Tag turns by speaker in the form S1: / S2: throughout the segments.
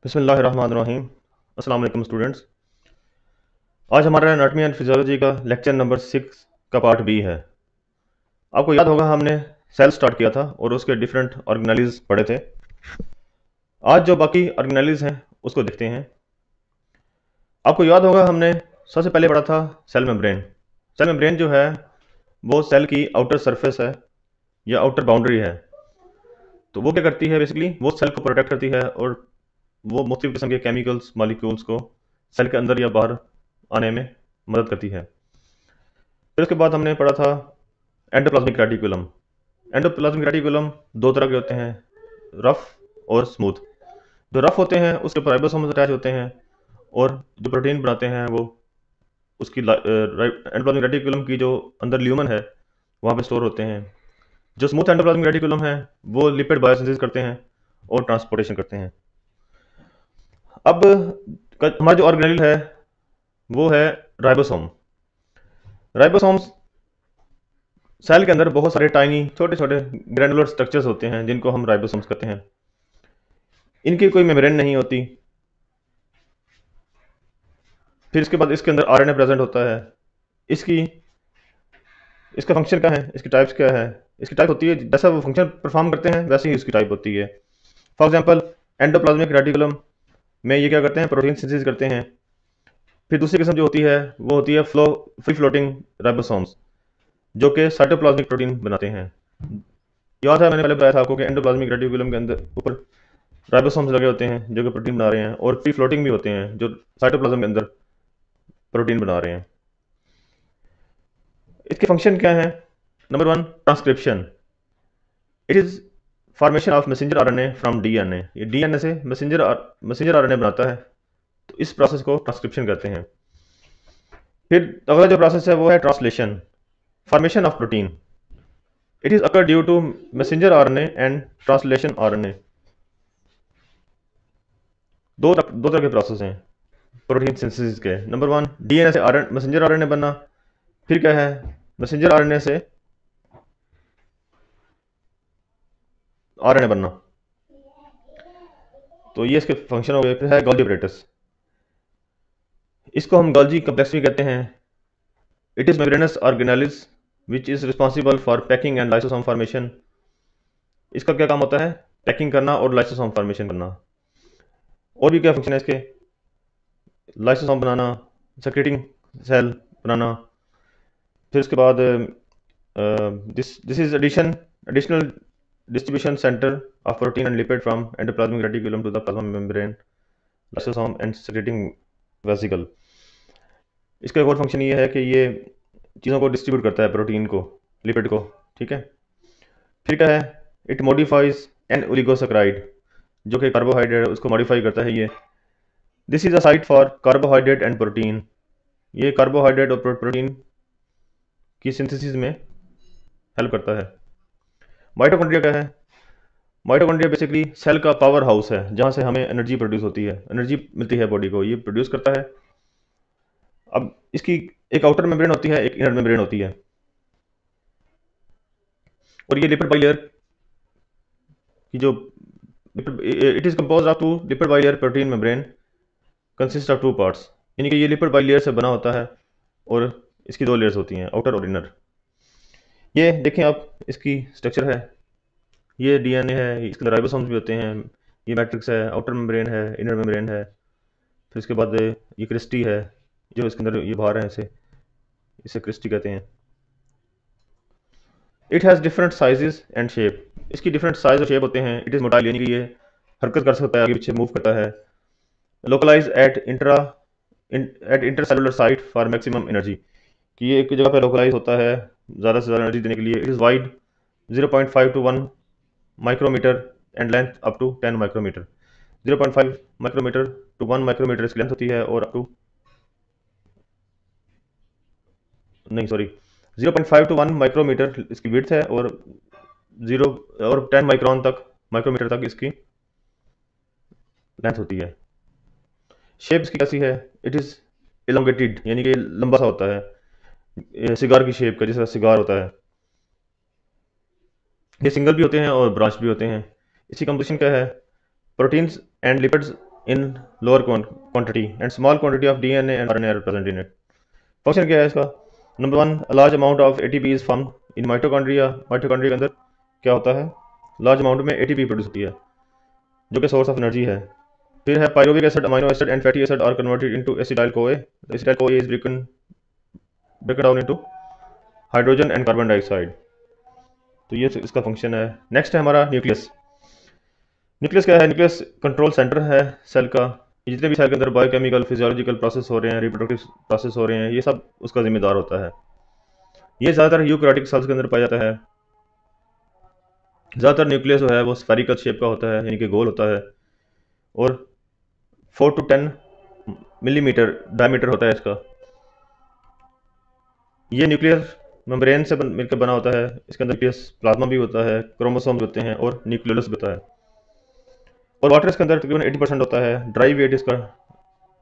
S1: बिस्मिल्लाहिर्रहमानिर्रहीम। अस्सलाम वालेकुम स्टूडेंट्स। आज हमारा एनाटॉमी एंड फिजियोलॉजी का लेक्चर नंबर 6 का पार्ट बी है। आपको याद होगा हमने सेल स्टार्ट किया था और उसके डिफरेंट ऑर्गेनेलिज पढ़े थे। आज जो बाकी ऑर्गेनेलिज हैं उसको देखते हैं। आपको याद होगा हमने सबसे पहले पढ़ा था सेल मेम्ब्रेन। सेल मेम्ब्रेन जो है वो सेल की आउटर सरफेस है या आउटर बाउंड्री है। तो वो क्या करती है, बेसिकली वो सेल को प्रोटेक्ट करती है और वो मुख्तलिफ किस्म के केमिकल्स मॉलिक्यूल्स को सेल के अंदर या बाहर आने में मदद करती है। फिर उसके बाद हमने पढ़ा था एंडोप्लाज्मिक रेटिकुलम। एंडोप्लाज्मिक रेटिकुलम दो तरह के होते हैं, रफ और स्मूथ। जो रफ होते हैं उसके ऊपर राइबोसोम्स अटैच होते हैं और जो प्रोटीन बनाते हैं वो उसकी एंडोप्लाज्मिक रेटिकुलम की जो अंदर ल्यूमन है वहाँ पे स्टोर होते हैं। जो स्मूथ एंडोप्लाज्मिक रेटिकुलम है वो लिपिड बायोसिंथेसिस करते हैं और ट्रांसपोर्टेशन करते हैं। अब हमारा जो ऑर्गेनेल है वो है राइबोसोम। राइबोसोम्स सेल के अंदर बहुत सारे टाइनी छोटे छोटे ग्रैनुलर स्ट्रक्चर्स होते हैं जिनको हम राइबोसोम्स कहते हैं। इनकी कोई मेम्ब्रेन नहीं होती। फिर इसके बाद इसके अंदर आरएनए प्रेजेंट होता है। इसकी इसका फंक्शन क्या है, इसकी टाइप्स क्या है। इसकी टाइप होती है जैसा वो फंक्शन परफॉर्म करते हैं वैसे ही इसकी टाइप होती है। फॉर एग्जांपल एंडोप्लाज्मिक रेटिकुलम में ये क्या करते हैं, प्रोटीन सिंथेसिस करते हैं। फिर दूसरी किस्म जो होती है वो होती है फ्री फ्लोटिंग राइबोसोम्स जो कि साइटोप्लाज्मिक प्रोटीन बनाते हैं। याद है मैंने पहले बताया था आपको कि एंडोप्लाज्मिक रेटिकुलम के अंदर ऊपर राइबोसोम्स लगे होते हैं जो कि प्रोटीन बना रहे हैं, और फ्री फ्लोटिंग भी होते हैं जो साइटोप्लाज्म के अंदर प्रोटीन बना रहे हैं। इसके फंक्शन क्या है? Number 1, transcription. It is formation of messenger RNA from DNA. ये डीएनए से मैसेंजर आरएनए बनाता है, तो इस प्रोसेस को ट्रांसक्रिप्शन कहते हैं। फिर अगला जो प्रोसेस है वो है translation, formation of protein. It is occur due to messenger RNA and translation RNA. दो तरह के प्रोसेस हैं प्रोटीन सिंथेसिस के। नंबर 1, डीएनए से मैसेंजर आरएनए बनना। फिर क्या है, मैसेंजर आरएनए से आरएनए बनना। तो ये इसके फंक्शन हो गए। फिर है गोल्गी apparatus। इसको हम गोल्गी कम्प्लेक्स भी कहते हैं। It is membranes organelles which is responsible for packing and lysosome formation. इसका क्या काम होता है? पैकिंग करना और लाइसोसोम फॉर्मेशन करना। और भी क्या फंक्शन है इसके? लाइसोसोम बनाना, सेक्रेटिंग सेल बनाना। फिर उसके बाद this is additional distribution centre of protein and lipid from endoplasmic reticulum to the plasma membrane, lysosome and secreting vesicle. इसका एक और फंक्शन ये है कि ये चीज़ों को डिस्ट्रीब्यूट करता है, प्रोटीन को, लिपिड को। ठीक है। फिर क्या है, इट मॉडिफाइज एन ओलिगोसैकेराइड जो कि कार्बोहाइड्रेट है उसको मॉडिफाई करता है ये। This is a site for carbohydrate and protein. ये कार्बोहाइड्रेट और प्रोटीन की सिंथेसिस में हेल्प करता है। माइटोकॉन्ड्रिया क्या है? माइटोकॉन्ड्रिया बेसिकली सेल का पावर हाउस है जहाँ से हमें एनर्जी प्रोड्यूस होती है, एनर्जी मिलती है बॉडी को, ये प्रोड्यूस करता है। अब इसकी एक आउटर मेम्ब्रेन होती है, एक इनर मेम्ब्रेन होती है, और ये लिपिड बाइलेयर की जो it is compose of two lipid bilayer protein membrane consist of 2 parts. यानी कि ये लिपिड बाइलेयर से बना होता है और इसकी 2 लेयर्स होती हैं, आउटर और इनर। ये देखें आप, इसकी स्ट्रक्चर है, ये डीएनए है, इसके अंदर राइबोसोम्स भी होते हैं, ये मैट्रिक्स है, आउटर मेम्ब्रेन है, इनर मेम्ब्रेन है। फिर इसके बाद ये क्रिस्टी है जो इसके अंदर ये बाहर है, इसे क्रिस्टी कहते हैं। It has different sizes and shape. इसकी डिफरेंट साइज और शेप होते हैं। इट इज़ मोटाइल यानी कि ये हरकत कर सकता है, आगे पीछे मूव करता है। Localise at intercellular site for maximum energy, कि ये एक जगह पर लोकलाइज होता है ज़्यादा से ज़्यादा एनर्जी देने के लिए। It is wide 0.5 to 1 micrometre and length up to 10 माइक्रोमीटर। 0.5 माइक्रोमीटर टू 1 माइक्रोमीटर इसकी लेंथ होती है, और अप टू नहीं सॉरी 0.5 to 1 माइक्रोमीटर इसकी विड्थ है, और 10 माइक्रोमीटर तक इसकी लेंथ होती है। शेप इसकी कैसी है? इट इज़ इलोंगेटेड यानी कि लंबा सा होता है, सिगार की शेप का, जैसा सिगार होता है। ये सिंगल भी होते हैं और ब्रांच भी होते हैं। इसकी कंपोजिशन क्या है? Proteins and lipids in lower quantity and small quantity of DNA and RNA are present in it. Function क्या है इसका? Number one, large amount of ATP is form in mitochondria. Mitochondria के अंदर क्या होता है? लार्ज अमाउंट में ATP produce होती है जो कि सोर्स ऑफ एनर्जी है। फिर है pyruvic acid, amino acid and fatty acid are converted into acetyl CoA. Acetyl CoA is broken down into hydrogen and carbon dioxide. तो ये इसका फंक्शन है। नेक्स्ट है हमारा न्यूक्लियस। न्यूक्लियस क्या है? न्यूक्लियस कंट्रोल सेंटर है सेल का। जितने भी सेल के अंदर बायोकेमिकल फिजियोलॉजिकल प्रोसेस हो रहे हैं, रिप्रोडक्टिव प्रोसेस हो रहे हैं, ये सब उसका जिम्मेदार होता है। ये ज़्यादातर यूकैरियोटिक सेल्स के अंदर पाया जाता है। ज़्यादातर न्यूक्लियस जो है वो स्फेरिकल शेप का होता है, यानी कि गोल होता है, और 4 to 10 मिलीमीटर डायमीटर होता है इसका। ये न्यूक्लियस मेम्ब्रेन से मिलकर बना होता है। इसके अंदर न्यूक्लियस प्लाज्मा भी होता है, क्रोमोसोम होते हैं और न्यूक्लियस भी होता है। और वाटर इसके अंदर तकरीबन 80% होता है। ड्राई वेट इसका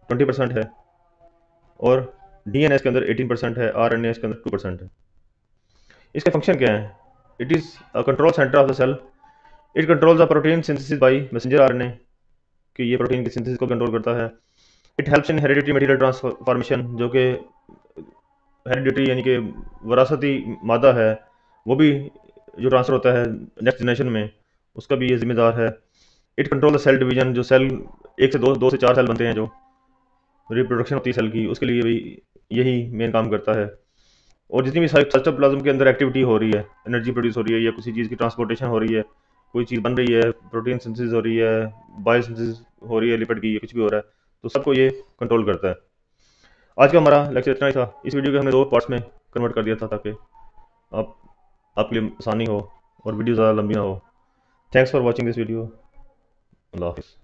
S1: 20% है और डीएनए इसके अंदर 18% है, आरएनए इसके अंदर 2% है। इसके फंक्शन क्या है? It is a control centre of the cell. It controls the protein synthesis by messenger RNA, कि ये प्रोटीन की सिंथेसिस को कंट्रोल करता है। It helps in hereditary material transformation, जो कि हेरिडिटरी यानी कि वरासती मादा है, वो भी जो ट्रांसफ़र होता है नेक्स्ट जनरेशन में, उसका भी ये जिम्मेदार है। It control the cell division, जो सेल एक से दो से चार सेल बनते हैं, जो रिप्रोडक्शन होती है सेल की, उसके लिए भी यही मेन काम करता है। और जितनी भी साइटोप्लाज्म के अंदर एक्टिविटी हो रही है, एनर्जी प्रोड्यूस हो रही है या किसी चीज़ की ट्रांसपोर्टेशन हो रही है, कोई चीज़ बन रही है, प्रोटीन सिंथेसिस हो रही है, बायोसिंथेसिस हो रही है लिपिड की, या कुछ भी हो रहा है, तो सबको ये कंट्रोल करता है। आज का हमारा लेक्चर इतना ही था। इस वीडियो को हमने 2 पार्ट्स में कन्वर्ट कर दिया था ताकि आप आपके लिए आसानी हो और वीडियो ज़्यादा लंबी ना हो। Thanks for watching this video. अल्लाह हाफिज़।